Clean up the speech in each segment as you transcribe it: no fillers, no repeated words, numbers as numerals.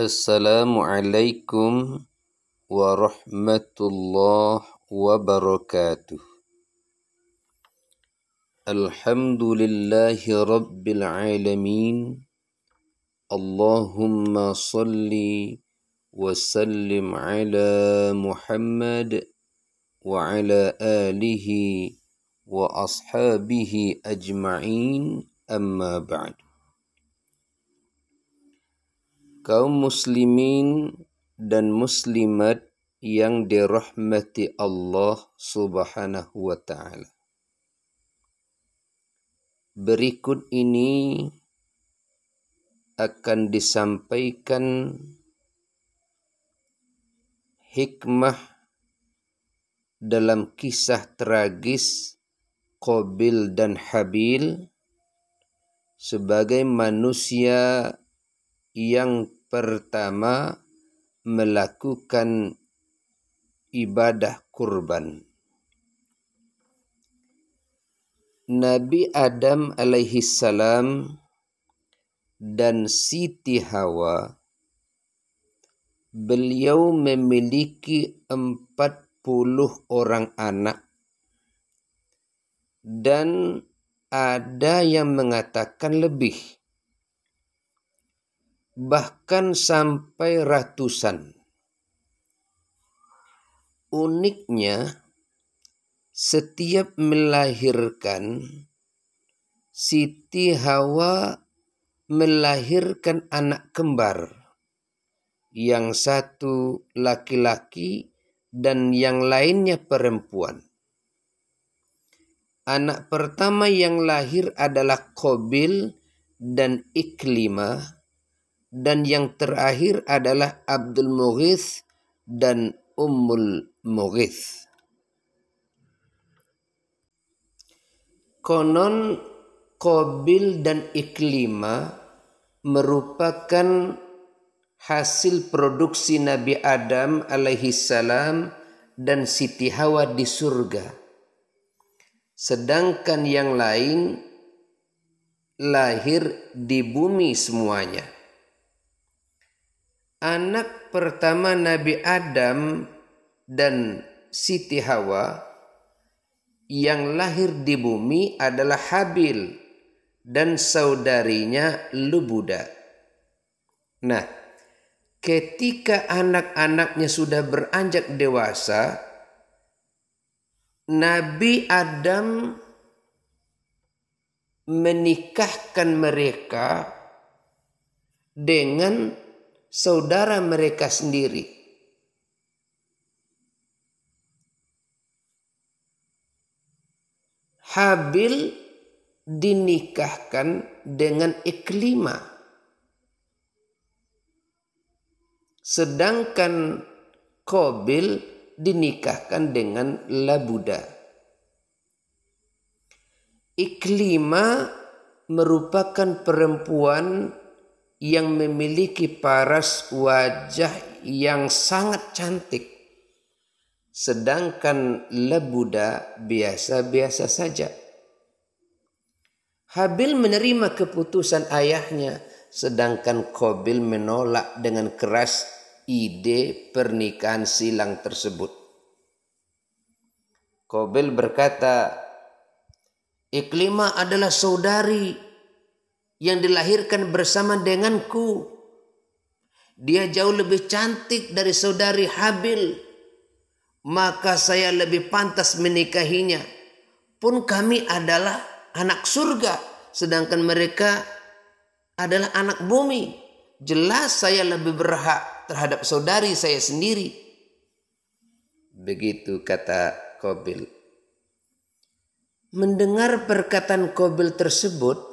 Assalamualaikum warahmatullahi wabarakatuh. Alhamdulillahi rabbil alamin. Allahumma salli wa sallim ala Muhammad wa ala alihi wa ashabihi ajma'in, amma ba'd. Kaum muslimin dan muslimat yang dirahmati Allah Subhanahu wa ta'ala. Berikut ini akan disampaikan hikmah dalam kisah tragis Qabil dan Habil sebagai manusia yang pertama melakukan ibadah kurban. Nabi Adam alaihi salam dan Siti Hawa, beliau memiliki 40 orang anak, dan ada yang mengatakan lebih, bahkan sampai ratusan. Uniknya, setiap melahirkan, Siti Hawa melahirkan anak kembar, yang satu laki-laki dan yang lainnya perempuan. Anak pertama yang lahir adalah Qabil dan Iklimah, dan yang terakhir adalah Abdul Mughith dan Ummul Mughith. Konon Qabil dan Iklimah merupakan hasil produksi Nabi Adam alaihi salam dan Siti Hawa di surga. Sedangkan yang lain lahir di bumi semuanya. Anak pertama Nabi Adam dan Siti Hawa yang lahir di bumi adalah Habil dan saudarinya Lubuda. Nah, ketika anak-anaknya sudah beranjak dewasa, Nabi Adam menikahkan mereka dengan saudara mereka sendiri. Habil dinikahkan dengan Iklimah, sedangkan Qabil dinikahkan dengan Labuda. Iklimah merupakan perempuan yang memiliki paras wajah yang sangat cantik, sedangkan Labuda biasa-biasa saja. Habil menerima keputusan ayahnya, sedangkan Qabil menolak dengan keras ide pernikahan silang tersebut. Qabil berkata, Iklimah adalah saudari yang dilahirkan bersama denganku. Dia jauh lebih cantik dari saudari Habil, maka saya lebih pantas menikahinya. Pun kami adalah anak surga, sedangkan mereka adalah anak bumi. Jelas saya lebih berhak terhadap saudari saya sendiri. Begitu kata Qabil. Mendengar perkataan Qabil tersebut,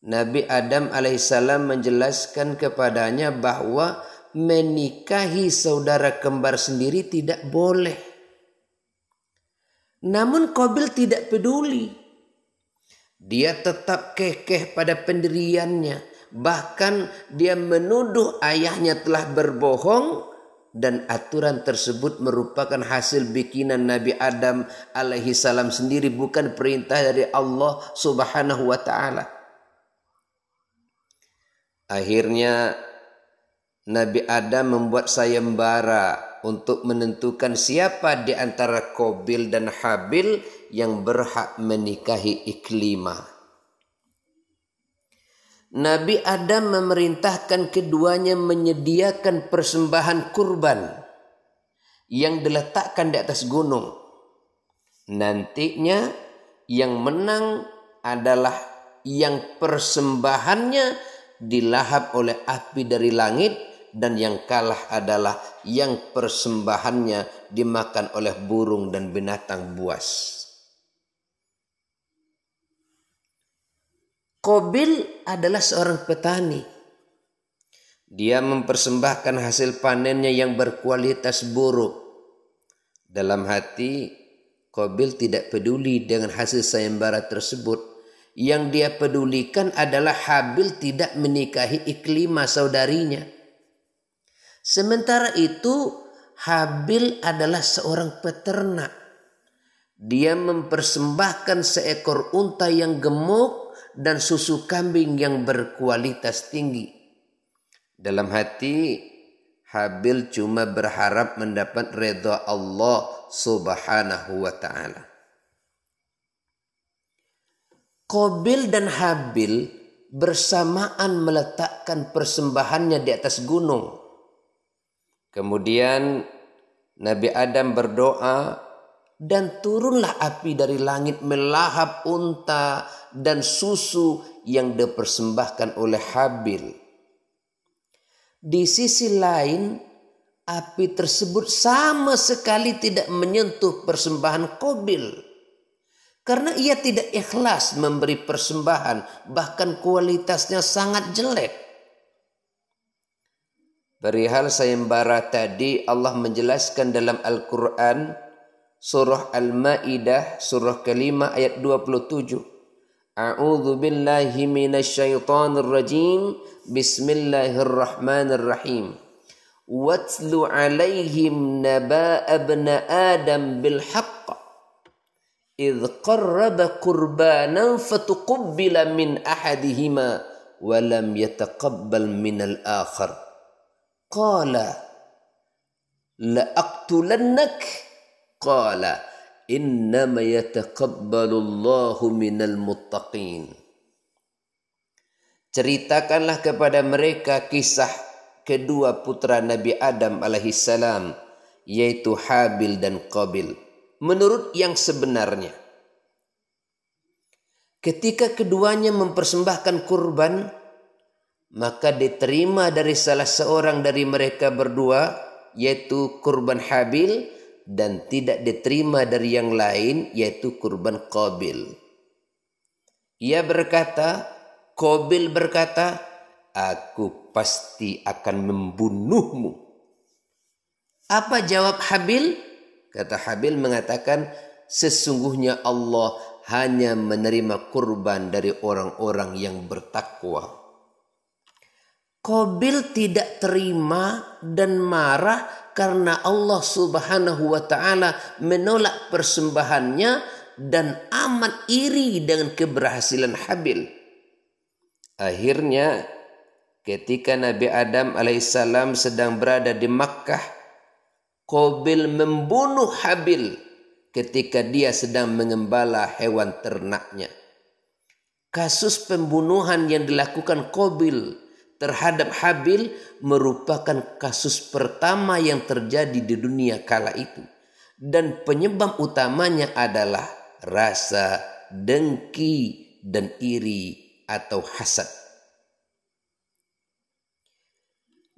Nabi Adam alaihissalam menjelaskan kepadanya bahwa menikahi saudara kembar sendiri tidak boleh. Namun Qabil tidak peduli. Dia tetap kekeh pada pendiriannya. Bahkan dia menuduh ayahnya telah berbohong, dan aturan tersebut merupakan hasil bikinan Nabi Adam alaihi salam sendiri, bukan perintah dari Allah Subhanahu wa ta'ala. Akhirnya Nabi Adam membuat sayembara untuk menentukan siapa di antara Qabil dan Habil yang berhak menikahi Iklimah. Nabi Adam memerintahkan keduanya menyediakan persembahan kurban yang diletakkan di atas gunung. Nantinya yang menang adalah yang persembahannya dilahap oleh api dari langit, dan yang kalah adalah yang persembahannya dimakan oleh burung dan binatang buas. Qabil adalah seorang petani. Dia mempersembahkan hasil panennya yang berkualitas buruk. Dalam hati, Qabil tidak peduli dengan hasil sayembara tersebut. Yang dia pedulikan adalah Habil tidak menikahi Iklimah saudarinya. Sementara itu, Habil adalah seorang peternak. Dia mempersembahkan seekor unta yang gemuk dan susu kambing yang berkualitas tinggi. Dalam hati, Habil cuma berharap mendapat redha Allah Subhanahu wa ta'ala. Qabil dan Habil bersamaan meletakkan persembahannya di atas gunung. Kemudian Nabi Adam berdoa, dan turunlah api dari langit melahap unta dan susu yang dipersembahkan oleh Habil. Di sisi lain, api tersebut sama sekali tidak menyentuh persembahan Qabil. Karena ia tidak ikhlas memberi persembahan, bahkan kualitasnya sangat jelek. Perihal sayembara tadi, Allah menjelaskan dalam Al-Quran, Surah Al-Ma'idah, surah kelima ayat 27. A'udzu billahi minasyaitonir rajim. Bismillahirrahmanirrahim. Watlu 'alaihim naba'a ibna Adam bil haqq. Idh qarraba qurbanan fatuqabbala min ahadihima wa lam yataqabbal minal akhar. Qala la aqtulannak. Qala innama yataqabbalullahu minal muttaqin. Ceritakanlah kepada mereka kisah kedua putra Nabi Adam alaihissalam, yaitu Habil dan Qabil, menurut yang sebenarnya. Ketika keduanya mempersembahkan kurban, maka diterima dari salah seorang dari mereka berdua, yaitu kurban Habil, dan tidak diterima dari yang lain, yaitu kurban Qabil. Ia berkata, Qabil berkata, aku pasti akan membunuhmu. Apa jawab Habil? Kata Habil mengatakan, sesungguhnya Allah hanya menerima kurban dari orang-orang yang bertakwa. Qabil tidak terima dan marah karena Allah Subhanahu wa ta'ala menolak persembahannya dan amat iri dengan keberhasilan Habil. Akhirnya ketika Nabi Adam alaihissalam sedang berada di Makkah, Qabil membunuh Habil ketika dia sedang mengembala hewan ternaknya. Kasus pembunuhan yang dilakukan Qabil terhadap Habil merupakan kasus pertama yang terjadi di dunia kala itu. Dan penyebab utamanya adalah rasa dengki dan iri atau hasad.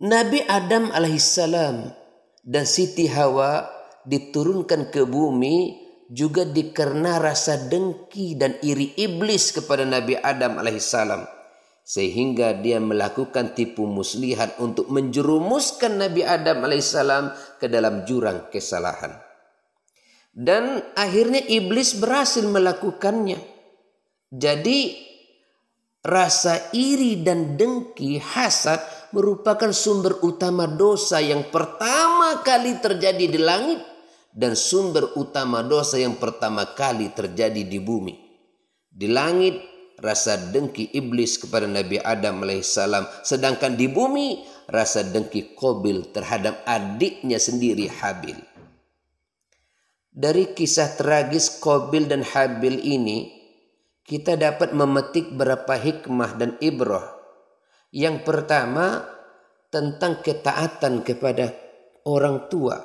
Nabi Adam alaihissalam dan Siti Hawa diturunkan ke bumi juga dikarenakan rasa dengki dan iri iblis kepada Nabi Adam alaihissalam. Sehingga dia melakukan tipu muslihat untuk menjerumuskan Nabi Adam alaihissalam ke dalam jurang kesalahan. Dan akhirnya iblis berhasil melakukannya. Jadi rasa iri dan dengki, hasad merupakan sumber utama dosa yang pertama kali terjadi di langit dan sumber utama dosa yang pertama kali terjadi di bumi. Di langit rasa dengki iblis kepada Nabi Adam alaihissalam, sedangkan di bumi rasa dengki Qabil terhadap adiknya sendiri Habil. Dari kisah tragis Qabil dan Habil ini, kita dapat memetik beberapa hikmah dan ibrah. Yang pertama, tentang ketaatan kepada orang tua.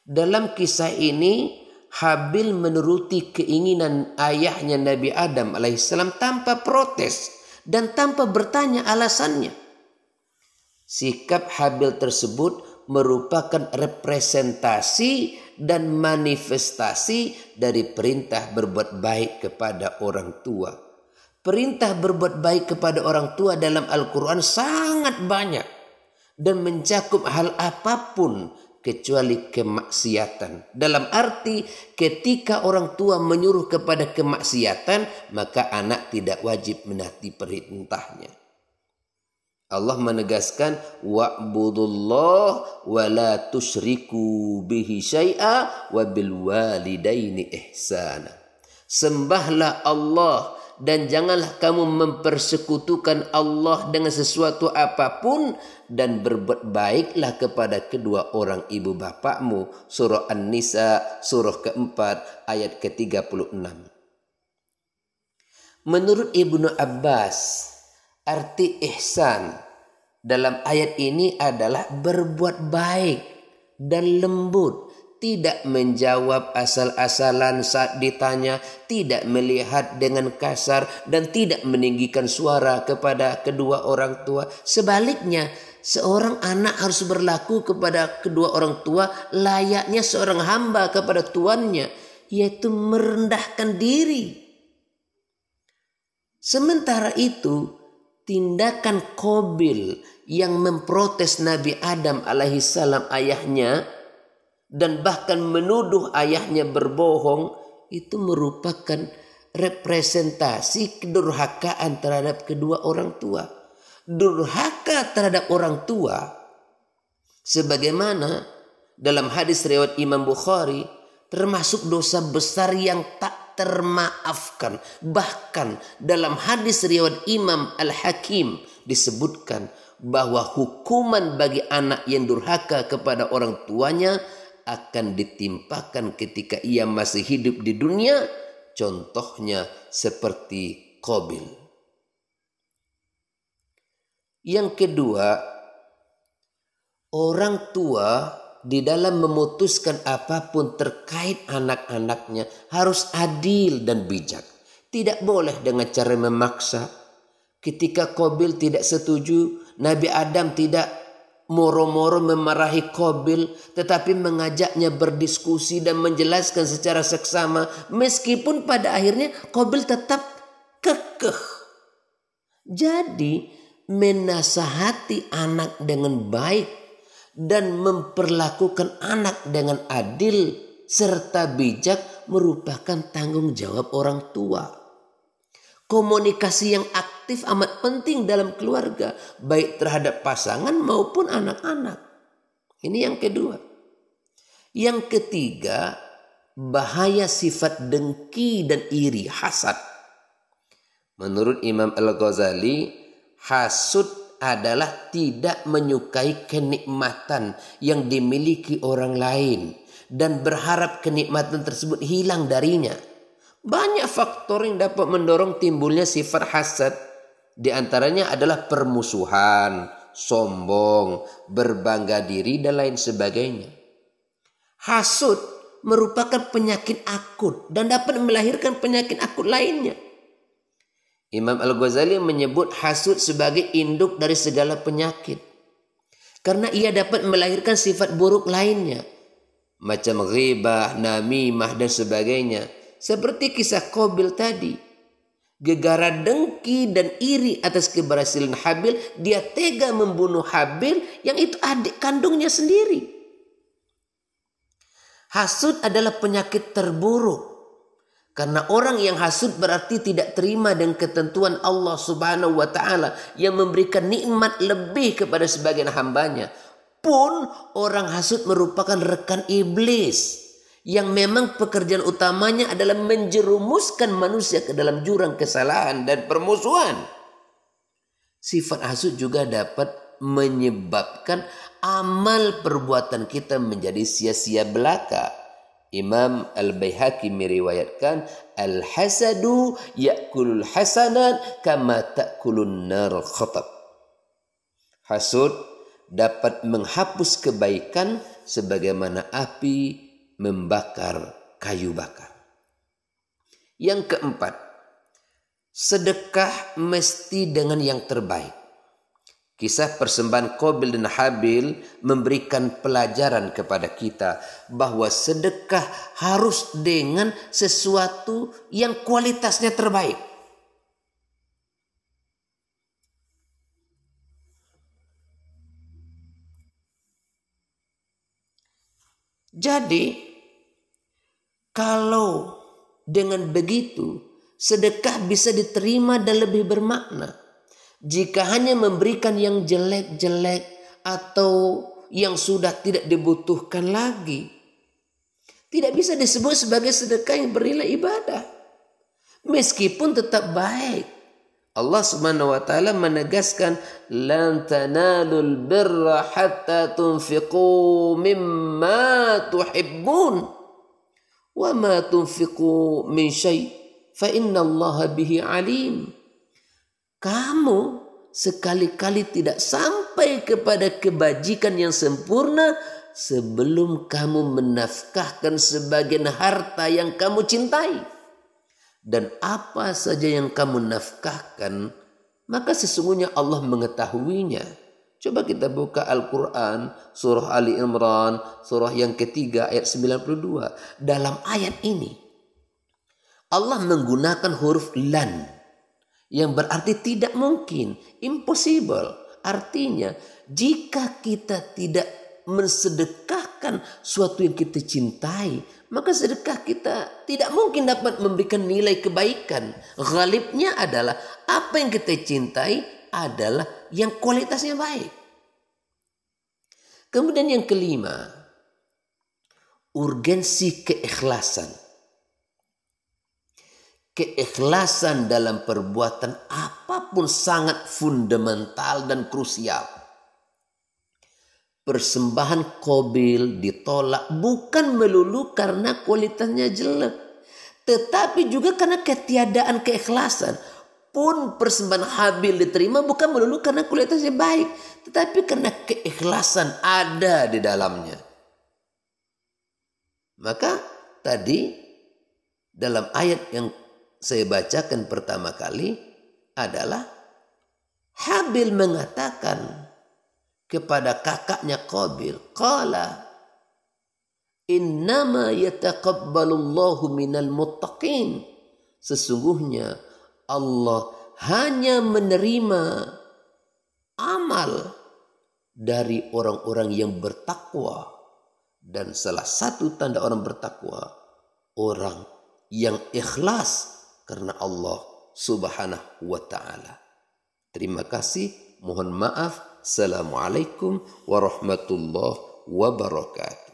Dalam kisah ini, Habil menuruti keinginan ayahnya Nabi Adam alaihissalam tanpa protes dan tanpa bertanya alasannya. Sikap Habil tersebut merupakan representasi dan manifestasi dari perintah berbuat baik kepada orang tua. Perintah berbuat baik kepada orang tua dalam Al-Quran sangat banyak dan mencakup hal apapun kecuali kemaksiatan. Dalam arti ketika orang tua menyuruh kepada kemaksiatan, maka anak tidak wajib menaati perintahnya. Allah menegaskan wa'budullah wa la tusyriku bihi syai'a wa bil walidaini ihsana. Sembahlah Allah dan janganlah kamu mempersekutukan Allah dengan sesuatu apapun, dan berbuat baiklah kepada kedua orang ibu bapakmu. Surah An-Nisa surah keempat ayat ke-36. Menurut Ibnu Abbas, arti ihsan dalam ayat ini adalah berbuat baik dan lembut, tidak menjawab asal-asalan saat ditanya, tidak melihat dengan kasar, dan tidak meninggikan suara kepada kedua orang tua. Sebaliknya, seorang anak harus berlaku kepada kedua orang tua layaknya seorang hamba kepada tuannya, yaitu merendahkan diri. Sementara itu, tindakan Qabil yang memprotes Nabi Adam alaihissalam ayahnya dan bahkan menuduh ayahnya berbohong, itu merupakan representasi kedurhakaan terhadap kedua orang tua. Durhaka terhadap orang tua, sebagaimana dalam hadis riwayat Imam Bukhari, termasuk dosa besar yang tak termaafkan. Bahkan dalam hadis riwayat Imam Al-Hakim disebutkan bahwa hukuman bagi anak yang durhaka kepada orang tuanya akan ditimpakan ketika ia masih hidup di dunia. Contohnya seperti Qabil. Yang kedua, orang tua di dalam memutuskan apapun terkait anak-anaknya harus adil dan bijak. Tidak boleh dengan cara memaksa. Ketika Qabil tidak setuju, Nabi Adam tidak moro-moro memarahi Qabil, tetapi mengajaknya berdiskusi dan menjelaskan secara seksama, meskipun pada akhirnya Qabil tetap kekeh. Jadi menasihati anak dengan baik dan memperlakukan anak dengan adil serta bijak merupakan tanggung jawab orang tua. Komunikasi yang aktif amat penting dalam keluarga, baik terhadap pasangan maupun anak-anak. Ini yang kedua. Yang ketiga, bahaya sifat dengki dan iri, hasad. Menurut Imam Al-Ghazali, hasud adalah tidak menyukai kenikmatan yang dimiliki orang lain dan berharap kenikmatan tersebut hilang darinya. Banyak faktor yang dapat mendorong timbulnya sifat hasad. Di antaranya adalah permusuhan, sombong, berbangga diri, dan lain sebagainya. Hasud merupakan penyakit akut dan dapat melahirkan penyakit akut lainnya. Imam Al-Ghazali menyebut hasud sebagai induk dari segala penyakit, karena ia dapat melahirkan sifat buruk lainnya, macam ghibah, namimah, dan sebagainya. Seperti kisah Qabil tadi, gegara dengki dan iri atas keberhasilan Habil, dia tega membunuh Habil yang itu adik kandungnya sendiri. Hasud adalah penyakit terburuk. Karena orang yang hasud berarti tidak terima dengan ketentuan Allah Subhanahu wa Ta'ala yang memberikan nikmat lebih kepada sebagian hambanya. Pun orang hasud merupakan rekan iblis yang memang pekerjaan utamanya adalah menjerumuskan manusia ke dalam jurang kesalahan dan permusuhan. Sifat hasud juga dapat menyebabkan amal perbuatan kita menjadi sia-sia belaka. Imam Al-Baihaqi meriwayatkan, al-hasadu ya'kulul hasanat kama ta'kulun nar khatab. Hasud dapat menghapus kebaikan sebagaimana api membakar kayu bakar. Yang keempat, sedekah mesti dengan yang terbaik. Kisah persembahan Qabil dan Habil memberikan pelajaran kepada kita bahwa sedekah harus dengan sesuatu yang kualitasnya terbaik. Jadi, kalau dengan begitu sedekah bisa diterima dan lebih bermakna. Jika hanya memberikan yang jelek-jelek atau yang sudah tidak dibutuhkan lagi, tidak bisa disebut sebagai sedekah yang bernilai ibadah. Meskipun tetap baik. Allah Subhanahu wa taala menegaskan, lan tanalul birra hatta tunfiqu mimma tuhibbun wa ma tunfiqu min syai' fa innallaha bihi alim. Kamu sekali-kali tidak sampai kepada kebajikan yang sempurna sebelum kamu menafkahkan sebagian harta yang kamu cintai. Dan apa saja yang kamu nafkahkan, maka sesungguhnya Allah mengetahuinya. Coba kita buka Al-Quran, surah Ali Imran, surah yang ketiga ayat 92. Dalam ayat ini, Allah menggunakan huruf lan, yang berarti tidak mungkin, impossible. Artinya, jika kita tidak mensedekahkan sesuatu yang kita cintai, maka sedekah kita tidak mungkin dapat memberikan nilai kebaikan. Ghalibnya adalah apa yang kita cintai adalah yang kualitasnya baik. Kemudian yang kelima, urgensi keikhlasan. Keikhlasan dalam perbuatan apapun sangat fundamental dan krusial. Persembahan Qabil ditolak bukan melulu karena kualitasnya jelek, tetapi juga karena ketiadaan keikhlasan. Pun persembahan Habil diterima bukan melulu karena kualitasnya baik, tetapi karena keikhlasan ada di dalamnya. Maka tadi dalam ayat yang saya bacakan pertama kali adalah Habil mengatakan kepada kakaknya Qabil, qala innama yataqabbalullahu minal muttaqin. Sesungguhnya Allah hanya menerima amal dari orang-orang yang bertakwa. Dan salah satu tanda orang bertakwa, orang yang ikhlas karena Allah Subhanahu wa ta'ala. Terima kasih. Mohon maaf. Assalamualaikum warahmatullahi wabarakatuh.